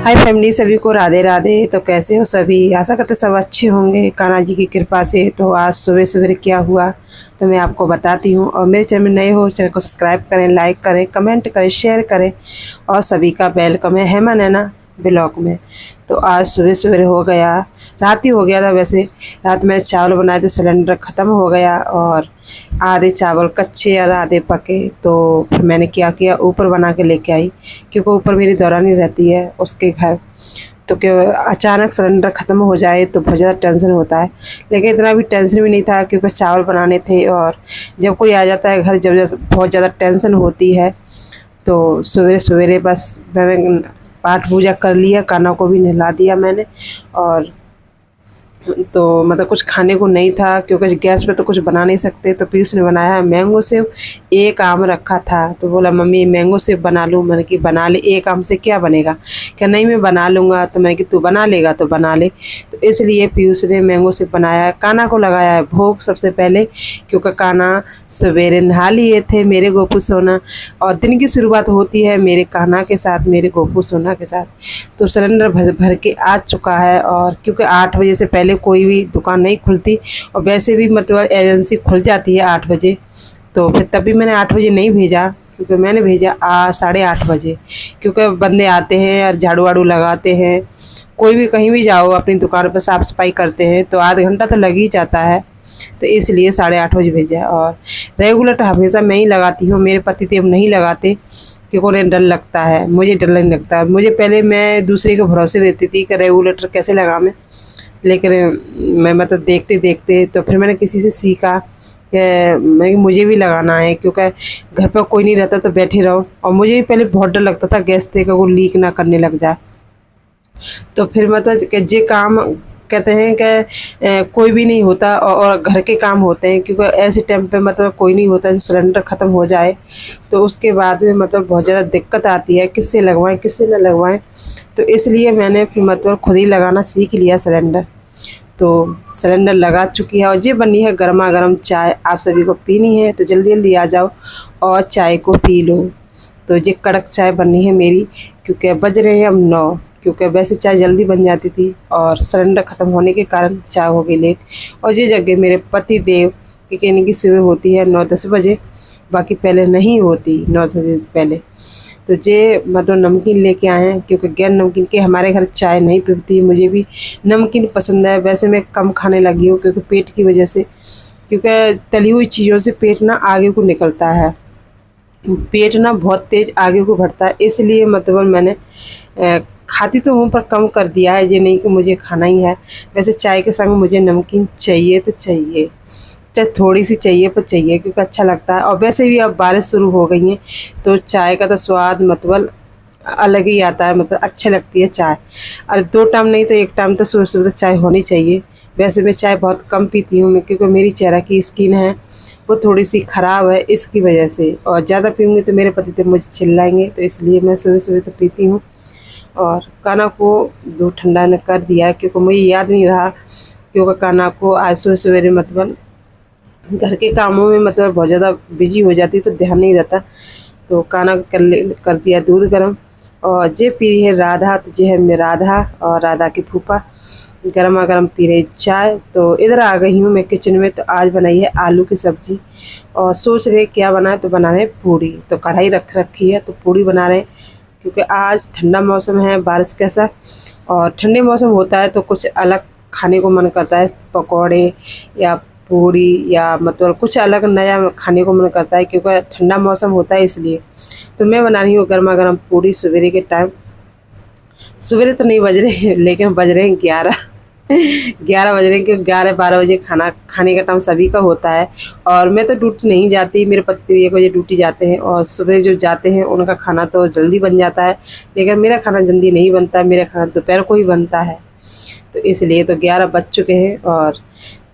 हाय family, सभी को राधे राधे। तो कैसे हो सभी? आशा करते सब अच्छे होंगे कान्हा जी की कृपा से। तो आज सुबह सवेरे क्या हुआ तो मैं आपको बताती हूँ। और मेरे चैनल में नए हो, चैनल को सब्सक्राइब करें, लाइक करें, कमेंट करें, शेयर करें। और सभी का वेलकम है हेमा नैना ब्लॉग में। तो आज सुबह सवेरे हो गया, रात ही हो गया था वैसे। रात में चावल बनाए थे, सिलेंडर ख़त्म हो गया और आधे चावल कच्चे और आधे पके। तो फिर मैंने क्या किया, ऊपर बना के लेके आई, क्योंकि ऊपर मेरी दौरानी रहती है उसके घर। तो क्या, अचानक सिलेंडर ख़त्म हो जाए तो बहुत ज़्यादा टेंशन होता है। लेकिन इतना भी टेंशन भी नहीं था, क्योंकि चावल बनाने थे। और जब कोई आ जाता है घर, जब बहुत ज़्यादा टेंशन होती है। तो सवेरे सवेरे बस मैंने पाठ पूजा कर लिया, कान्हा को भी नहला दिया मैंने। और तो मतलब कुछ खाने को नहीं था, क्योंकि गैस पे तो कुछ बना नहीं सकते। तो पीयूष ने बनाया मैंगो सेव। एक आम रखा था तो बोला मम्मी मैंगो सेव बना लूँ। मैंने कि बना ले, एक आम से क्या बनेगा? क्या नहीं मैं बना लूँगा। तो मैंने कि तू बना लेगा तो बना ले। तो इसलिए पीयूष ने मैंगो सेव बनाया। कान्हा को लगाया है भोग सबसे पहले, क्योंकि कान्हा सवेरे नहा लिए थे मेरे गोपू सोना। और दिन की शुरुआत होती है मेरे कान्हा के साथ, मेरे गोपू सोना के साथ। तो सिलेंडर भर भर के आ चुका है। और क्योंकि 8 बजे से पहले कोई भी दुकान नहीं खुलती, और वैसे भी मतलब एजेंसी खुल जाती है 8 बजे। तो फिर तभी मैंने 8 बजे नहीं भेजा, क्योंकि मैंने भेजा 8:30 बजे। क्योंकि बंदे आते हैं और झाड़ू वाड़ू लगाते हैं। कोई भी कहीं भी जाओ अपनी दुकान पर साफ़ सफाई करते हैं तो आध घंटा तो लग ही जाता है। तो इसलिए 8:30 बजे भेजा। और रेगुलर हमेशा मैं ही लगाती हूँ, मेरे पतिदेव नहीं लगाते, क्योंकि उन्हें डर लगता है। मुझे डर नहीं लगता। मुझे पहले मैं दूसरे के भरोसे रहती थी कि रेगुलेटर कैसे लगाऊं मैं। लेकिन मैं मतलब देखते देखते तो फिर मैंने किसी से सीखा कि मुझे भी लगाना है, क्योंकि घर पर कोई नहीं रहता तो बैठे रहो। और मुझे भी पहले बहुत डर लगता था गैस से कि वो लीक ना करने लग जाए। तो फिर मतलब कि जे काम कहते हैं कि कोई भी नहीं होता, और घर के काम होते हैं, क्योंकि ऐसे टाइम पे मतलब कोई नहीं होता जो सिलेंडर ख़त्म हो जाए। तो उसके बाद में मतलब बहुत ज़्यादा दिक्कत आती है, किससे लगवाएं किससे न लगवाएं। तो इसलिए मैंने फिर मतलब खुद ही लगाना सीख लिया सिलेंडर। तो सिलेंडर लगा चुकी है। और ये बनी है गर्मा गर्म चाय, आप सभी को पीनी है तो जल्दी जल्दी आ जाओ और चाय को पी लो। तो ये कड़क चाय बननी है मेरी, क्योंकि बज रहे हैं अब 9। क्योंकि वैसे चाय जल्दी बन जाती थी और सिलेंडर ख़त्म होने के कारण चाय हो गई लेट। और ये जगह मेरे पति देव की कहने की सुबह होती है 9-10 बजे, बाकी पहले नहीं होती 9 बजे पहले। तो ये मतलब नमकीन लेके आए हैं, क्योंकि गैर नमकीन के हमारे घर चाय नहीं पीती। मुझे भी नमकीन पसंद है। वैसे मैं कम खाने लगी हूँ, क्योंकि पेट की वजह से, क्योंकि तली हुई चीज़ों से पेट ना आगे को निकलता है, पेट ना बहुत तेज़ आगे को बढ़ता है। इसलिए मतलब मैंने खाती तो हूँ पर कम कर दिया है। ये नहीं कि मुझे खाना ही है। वैसे चाय के संग मुझे नमकीन चाहिए तो चाहिए, चाहे थोड़ी सी चाहिए पर चाहिए, क्योंकि अच्छा लगता है। और वैसे भी अब बारिश शुरू हो गई है तो चाय का तो स्वाद मतलब अलग ही आता है, मतलब अच्छी लगती है चाय। और 2 टाइम नहीं तो 1 टाइम तो सुबह सुबह तो चाय होनी चाहिए। वैसे मैं चाय बहुत कम पीती हूँ, क्योंकि मेरी चेहरा की स्किन है वो थोड़ी सी ख़राब है, इसकी वजह से। और ज़्यादा पीऊँगी तो मेरे पति तो मुझे चिल्लाएंगे, तो इसलिए मैं सुबह सुबह तो पीती हूँ। और कान्हा को दूध ठंडा ने कर दिया, क्योंकि मुझे याद नहीं रहा, क्योंकि कान्हा को आज सुबह सवेरे मतलब घर के कामों में मतलब बहुत ज़्यादा बिजी हो जाती, तो ध्यान नहीं रहता। तो कान्हा कर दिया दूध गर्म। और जे पी रही है राधा, तो जे है मैं राधा और राधा की फूफा गर्मा गर्म पी रही चाय। तो इधर आ गई हूँ मैं किचन में। तो आज बनाई है आलू की सब्ज़ी, और सोच रहे क्या बनाए, तो बना रहे पूड़ी। तो कढ़ाई रख रखी है तो पूड़ी बना रहे हैं, क्योंकि आज ठंडा मौसम है, बारिश कैसा। और ठंडे मौसम होता है तो कुछ अलग खाने को मन करता है, पकौड़े या पूड़ी या मतलब कुछ अलग नया खाने को मन करता है, क्योंकि ठंडा मौसम होता है इसलिए। तो मैं बना रही हूँ गर्मा गर्म पूड़ी सवेरे के टाइम। सवेरे तो नहीं बज रहे, लेकिन बज रहे हैं 11 11 बज रहे हैं, क्योंकि 11-12 बजे खाना खाने का टाइम सभी का होता है। और मैं तो ड्यूटी नहीं जाती, मेरे पति 1 बजे ड्यूटी जाते हैं, और सुबह जो जाते हैं उनका खाना तो जल्दी बन जाता है। लेकिन मेरा खाना जल्दी नहीं बनता, मेरा खाना दोपहर को ही बनता है। तो इसलिए तो 11 बज चुके हैं और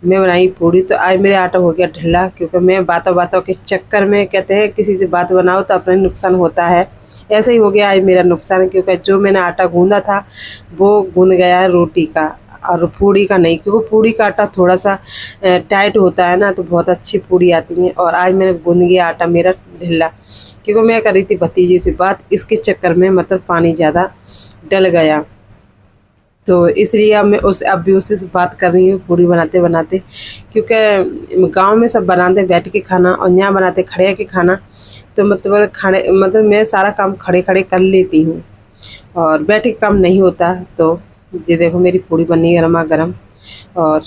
मैं बनाई पूड़ी। तो आज मेरे आटा हो गया ढीला, क्योंकि मैं बातों बातों के चक्कर में, कहते हैं किसी से बात बनाओ तो अपना नुकसान होता है। ऐसे ही हो गया आज मेरा नुकसान, क्योंकि जो मैंने आटा गूंदा था वो गूंद गया है रोटी का, और पूड़ी का नहीं। क्योंकि पूड़ी का आटा थोड़ा सा टाइट होता है ना, तो बहुत अच्छी पूड़ी आती है। और आज मैंने गूंद गया आटा मेरा ढीला, क्योंकि मैं कर रही थी भतीजे से बात, इसके चक्कर में मतलब पानी ज़्यादा डल गया। तो इसलिए अब भी उसी से बात कर रही हूँ पूड़ी बनाते बनाते, क्योंकि गांव में सब बनाते बैठ के खाना और यहाँ बनाते खड़े के खाना। तो मतलब मैं सारा काम खड़े खड़े कर लेती हूँ और बैठ के काम नहीं होता। तो ये देखो मेरी पूड़ी बनी गर्मा गर्म और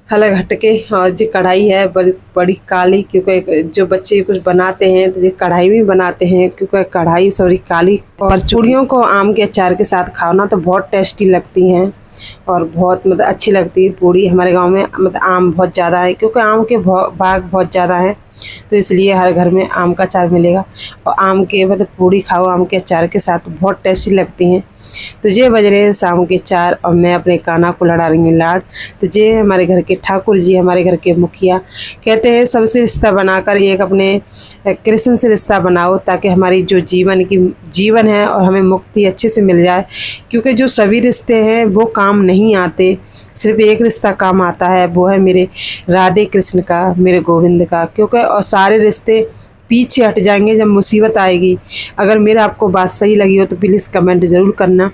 अलग हटके। और जो कढ़ाई है बड़ी बड़ी काली, क्योंकि जो बच्चे कुछ बनाते हैं तो ये कढ़ाई में बनाते हैं, क्योंकि कढ़ाई सॉरी काली। और चूड़ियों को आम के अचार के साथ खाओ ना तो बहुत टेस्टी लगती हैं और बहुत मतलब अच्छी लगती है पूड़ी। हमारे गांव में मतलब आम बहुत ज़्यादा है, क्योंकि आम के बाग बहुत ज़्यादा हैं, तो इसलिए हर घर में आम का अचार मिलेगा। और आम के मतलब पूड़ी खाओ आम के अचार के साथ बहुत टेस्टी लगती हैं। तो ये बज रहे हैं शाम के 4 और मैं अपने काना को लड़ा रही हूँ लाड। तो ये हमारे घर के ठाकुर जी, हमारे घर के मुखिया, कहते हैं सबसे रिश्ता बनाकर एक अपने कृष्ण से रिश्ता बनाओ, ताकि हमारी जो जीवन है और हमें मुक्ति अच्छे से मिल जाए। क्योंकि जो सभी रिश्ते हैं वो काम नहीं आते, सिर्फ एक रिश्ता काम आता है, वो है मेरे राधे कृष्ण का, मेरे गोविंद का। क्योंकि और सारे रिश्ते पीछे हट जाएंगे जब मुसीबत आएगी। अगर मेरा आपको बात सही लगी हो तो प्लीज़ कमेंट ज़रूर करना।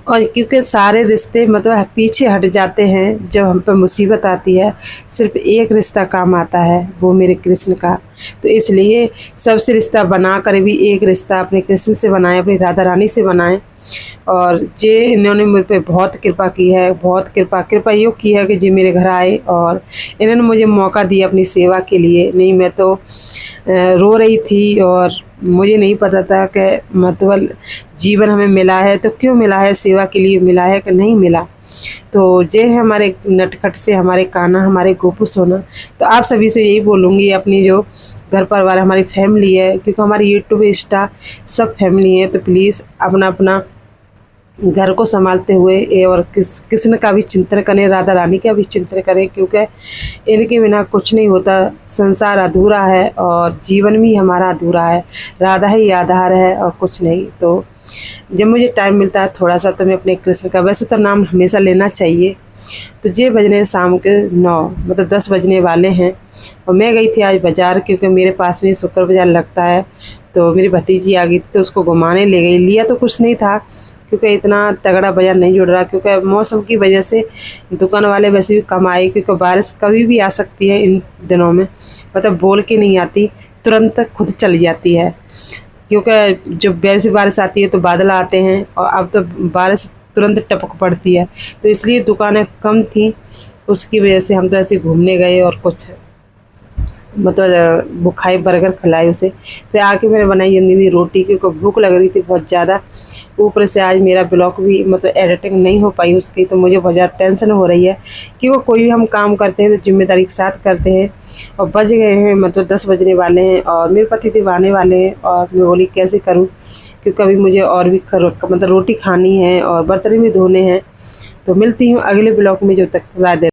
और क्योंकि सारे रिश्ते मतलब पीछे हट जाते हैं जब हम पर मुसीबत आती है, सिर्फ एक रिश्ता काम आता है, वो मेरे कृष्ण का। तो इसलिए सबसे रिश्ता बना कर भी एक रिश्ता अपने कृष्ण से बनाएं, अपनी राधा रानी से बनाएं। और जे इन्होंने मुझ पे बहुत कृपा की है, बहुत कृपा यूँ की है कि जी मेरे घर आए और इन्होंने मुझे मौका दिया अपनी सेवा के लिए। नहीं मैं तो रो रही थी और मुझे नहीं पता था कि मतलब जीवन हमें मिला है तो क्यों मिला है, सेवा के लिए मिला है कि नहीं मिला। तो ये है हमारे नटखट से हमारे काना, हमारे गोपू सोना। तो आप सभी से यही बोलूँगी, अपनी जो घर परिवार हमारी फैमिली है, क्योंकि हमारी यूट्यूब इंस्टा सब फैमिली है, तो प्लीज़ अपना अपना घर को संभालते हुए और कृष्ण का भी चिंतन करें, राधा रानी का भी चिंतन करें, क्योंकि इनके बिना कुछ नहीं होता। संसार अधूरा है और जीवन भी हमारा अधूरा है, राधा ही आधार है और कुछ नहीं। तो जब मुझे टाइम मिलता है थोड़ा सा तो मैं अपने कृष्ण का, वैसे तो नाम हमेशा लेना चाहिए। तो ये बजने शाम के 9 मतलब 10 बजने वाले हैं और मैं गई थी आज बाज़ार, क्योंकि मेरे पास में शुक्र बाज़ार लगता है। तो मेरी भतीजी आ गई थी तो उसको घुमाने ले गई। लिया तो कुछ नहीं था, क्योंकि इतना तगड़ा बाज़ार नहीं जुड़ रहा, क्योंकि मौसम की वजह से दुकान वाले वैसे भी कम आए, क्योंकि बारिश कभी भी आ सकती है इन दिनों में, मतलब बोल के नहीं आती, तुरंत खुद चली जाती है। क्योंकि जब वैसे बारिश आती है तो बादल आते हैं और अब तो बारिश तुरंत टपक पड़ती है, तो इसलिए दुकानें कम थी, उसकी वजह से हम तो ऐसे घूमने गए और कुछ मतलब वो खाए, बर्गर खिलाए उसे। फिर आके मैंने बनाई जल्दी रोटी, क्योंकि भूख लग रही थी बहुत ज़्यादा। ऊपर से आज मेरा ब्लॉग भी मतलब एडिटिंग नहीं हो पाई उसकी, तो मुझे बहुत ज़्यादा टेंशन हो रही है, क्योंकि कोई भी हम काम करते हैं तो जिम्मेदारी के साथ करते हैं। और बज गए हैं मतलब 10 बजने वाले हैं और मेरे पति देव आने वाले हैं और मैं बोली कैसे करूँ, क्योंकि अभी मुझे और भी मतलब रोटी खानी है और बर्तन भी धोने हैं। तो मिलती हूँ अगले ब्लॉग में, जब तक राधे।